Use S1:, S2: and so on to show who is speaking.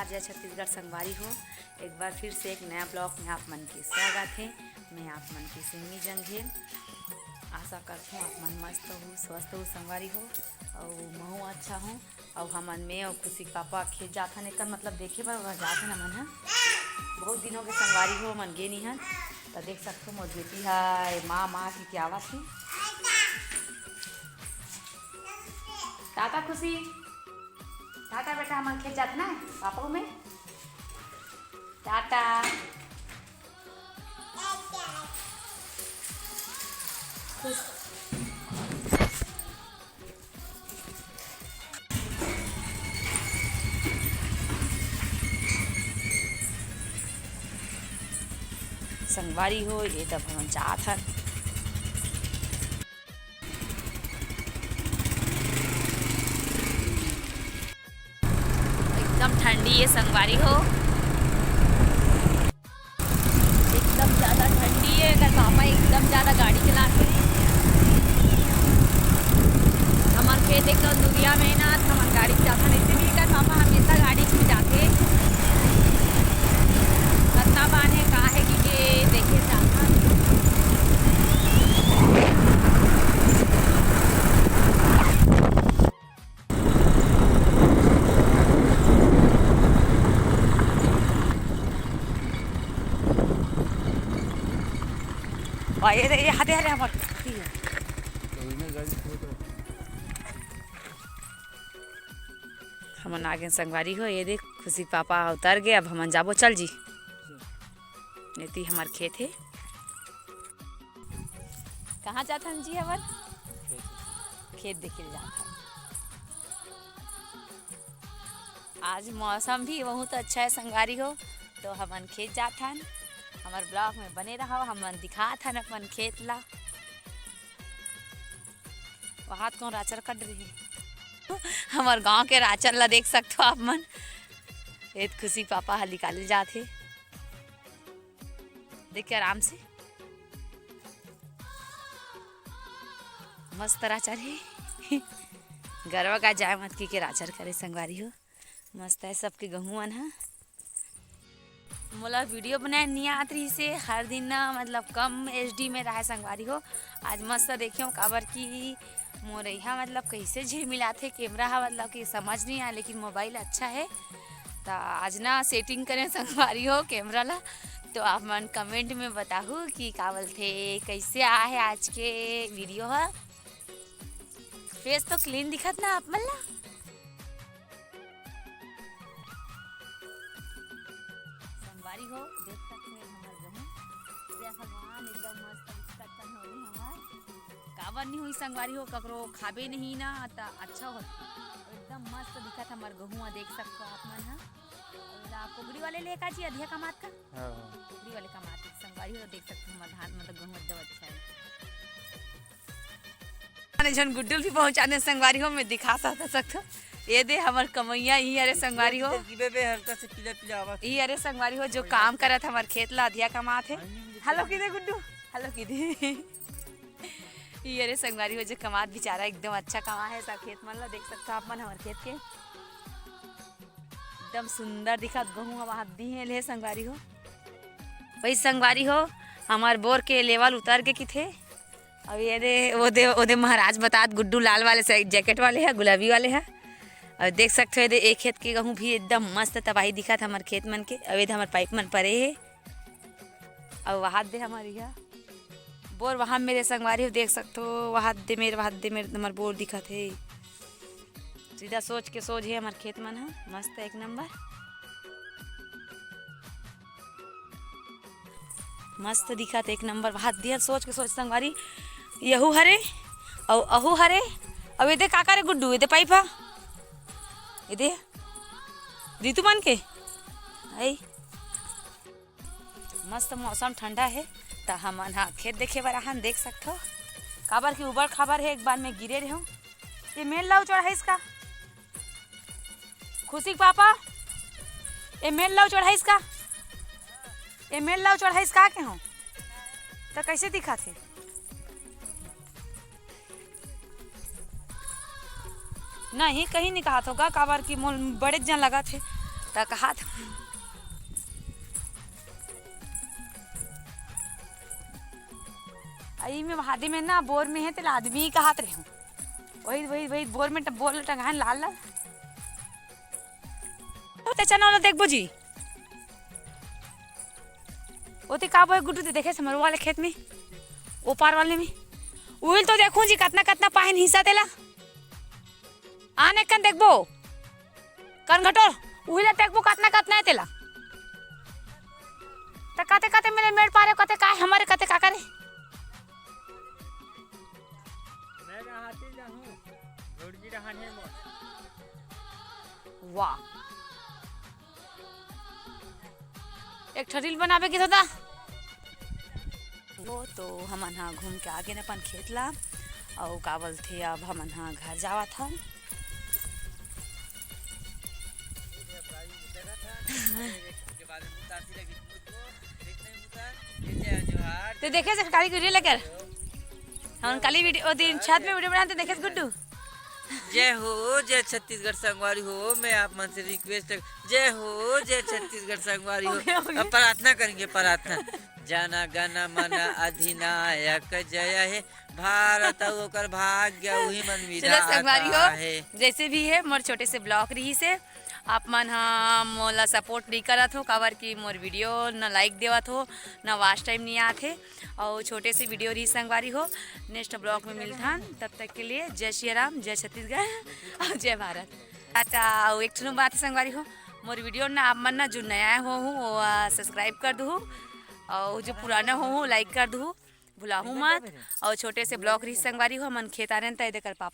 S1: नमस्कार, जय छत्तीसगढ़ संगवारी हो। एक बार फिर से एक नया ब्लॉग में आप मन के स्वागत है। मैं आप मन की सिमी जंघेल। आशा करता हूँ आप मन मस्त हो, स्वस्थ हो संगवारी हो और महू अच्छा हूँ। और हमन में और खुशी पापा खेत जात हन, एक मतलब देखे बर जात हन हमन। बहुत दिनों के संगवारी हो मन गे नहीं हन, तो देख सकते हो मोर बेटी है माँ की आवत है। टाटा खुशी, टाटा बेटा, हम खेत जाते ना पापा में। टाटा खुश। संगवारी हो ये तब हम जात हन। एकदम ठंडी है संगवारी हो, एकदम ज़्यादा ठंडी है। अगर पापा एकदम ज़्यादा गाड़ी चलाते हैं हमारे खेत एकदम दुनिया में ना, तो हमारे गाड़ी से जाता नहीं। इसीलिए कर पापा हमेशा गाड़ी से जाते कितना बाने कहा है कि ये देखे जाता ये हाथे हाथे हमारे हमन आगे संगवारी हो। ये देख खुशी पापा उतर गए, अब हमन जाबो चल जी। नेती हमार खेत है। कहाँ जात हन जी? हमार खेत देखे जात हन। आज मौसम भी बहुत अच्छा है संगवारी हो, तो हमन खेत जात हन। हमार ब्लॉग में बने रहो, हमन दिखात हन अपन खेत ला। वहाँ कौन राचर कट रही हमार गांव के राचर ला देख सकते हो आप मन। एक खुशी पापा हल निकाले जाते, देख के आराम से मस्त राचर है। गरवा का जाए मत की के राचर करे संगवारी हो, मस्त है। सबके गहूँ है। मोला वीडियो बनाए नहीं आत रही से, हर दिन ना मतलब कम HD में रहा संगवारी हो। आज मस्त देखियो काबर की मोरैया मतलब कैसे झिलमिलाते कैमरा है, मतलब कि समझ नहीं आया, लेकिन मोबाइल अच्छा है। तो आज ना सेटिंग करें संगवारी हो कैमरा ला, तो आप मन कमेंट में बताओ कि का बोलते कैसे आया है आज के वीडियो है। फेस तो क्लीन दिखत ना आप मन ला। संगवारी हो देख सकते हैं हमार गहूँ, जय भगवान एकदम मस्त कटन हो गई हमार। काबर नहीं हुई संगवारी हो, ककरो खाबे नहीं ना तो अच्छा हो, एकदम मस्त दिखत हमार गहूँ देख सकते हो आप मन। हाँ कुगड़ी वाले ले का जी अधिया कमात का, कुगड़ी वाले कमात संगवारी हो देख सकते हो हमार धान मतलब गहूँ एकदम अच्छा है। जन गुड्डुल भी पहुंचाने संगवारी हो मैं दिखा सकता। ये दे हमार कमैया ही अरे संगवारी हो, ये अरे संगवारी हो जो काम करत हमार खेत ला अधिया कमात है। हेलो की दे गुड्डू, हेलो की दे। ये अरे संगवारी हो जो कमात बेचारा एकदम अच्छा कमा है। सब खेत मन ला देख सकते हो आप मन, हमार खेत के एकदम सुंदर दिखत गहूँ वहाँ दी है ले संगवारी हो। वही संगवारी हो हमार बोर के लेवल उतर के किथे। अब ये दे वो दे महाराज बतात गुड्डू लाल वाले से जैकेट वाले है, गुलाबी वाले है। और देख सकते हो एक खेत के गहूँ भी एकदम मस्त तबाही दिखत हमारे खेत मन के। अब हमारे पाइप मन परे है। और वहाँ दे हमारी है बोर, वहाँ मेरे संगवारी हो देख सकते हो। वहाँ दे मेरे हमारे बोर दिखत है। सीधा सोच के सोच है हमारे खेत मन है, मस्त एक नंबर मस्त दिखत एक नंबर। वहाँ दे सोच के सोच संगवारी यहू हरे और अहू हरे। अब ये दे का करे गुड्डू, ये दे पाइप है, ये दे ऋतु मन के आई। मस्त मौसम ठंडा है, तो हम हाँ खेत देखे बार आहान देख सकते हो। काबर की उबड़ खाबर है, एक बार में गिरे रहे हूँ। ये मेल लाऊ चढ़ा है इसका खुशी पापा, ये मेल लाऊ चढ़ा इसका, ये मेल लाऊ चढ़ा इसका के हो तो कैसे दिखा थे। नहीं कहीं नहीं कहा होगा काबर की मोल बड़े जन लगा थे। त कहा था आई में हादी में ना बोर में है तेल आदमी का हाथ रहे वही वही वही बोर में बोर टंगान लाल लाल तो चना वाला देख बुझी ओते का बोए गुड्डू ते देखे समर वाले खेत में ऊपर वाले में उइल तो देखूं जी कितना कितना पाइन हिस्सा देला आने कन देखबो कन घटोर उइल देखबो कितना कितना है तेला त कते कते मेरे मेड़ पारे कते का हमारे कते का करे
S2: मैं हाथी जाहूं रोडजी रहने मो
S1: वाह एक ठरील बनावे के था वो तो हमन हाँ घूम के आगे न अपन खेत ला और का बोलथे अब हमन हाँ घर जावा था तो देखे से काली वीडियो लेकर हम काली वीडियो दिन छत में वीडियो बनाते देखे गुड्डू
S3: जय हो जय छत्तीसगढ़ संगवारी हो। मैं आप मन से रिक्वेस्ट जय हो जय छत्तीसगढ़ संगवारी हो। अब प्रार्थना करेंगे प्रार्थना जन गण मन अधिनायक जय हे भारत ओकर भाग्य वही मन विधाता है।
S1: जैसे भी है मोर छोटे से ब्लॉग रही से आप मन हाँ मोला सपोर्ट नहीं करत हो काबर की मोर वीडियो न लाइक देवत हो न वॉच टाइम नहीं आते और छोटे से वीडियो रही संगवारी हो। नेक्स्ट ब्लॉग में मिलता तब तक के लिए जय श्री राम जय छत्तीसगढ़ और जय भारत। अच्छा एक ठो बात संगवारी हो मोर वीडियो ना आप मन ना जो नया हो वो सब्सक्राइब कर दू और जो पुराना हो लाइक कर दू भुलाहू मत और छोटे से ब्लॉग रही संगवारी हो मन खेत आ रहे हैं कर पापा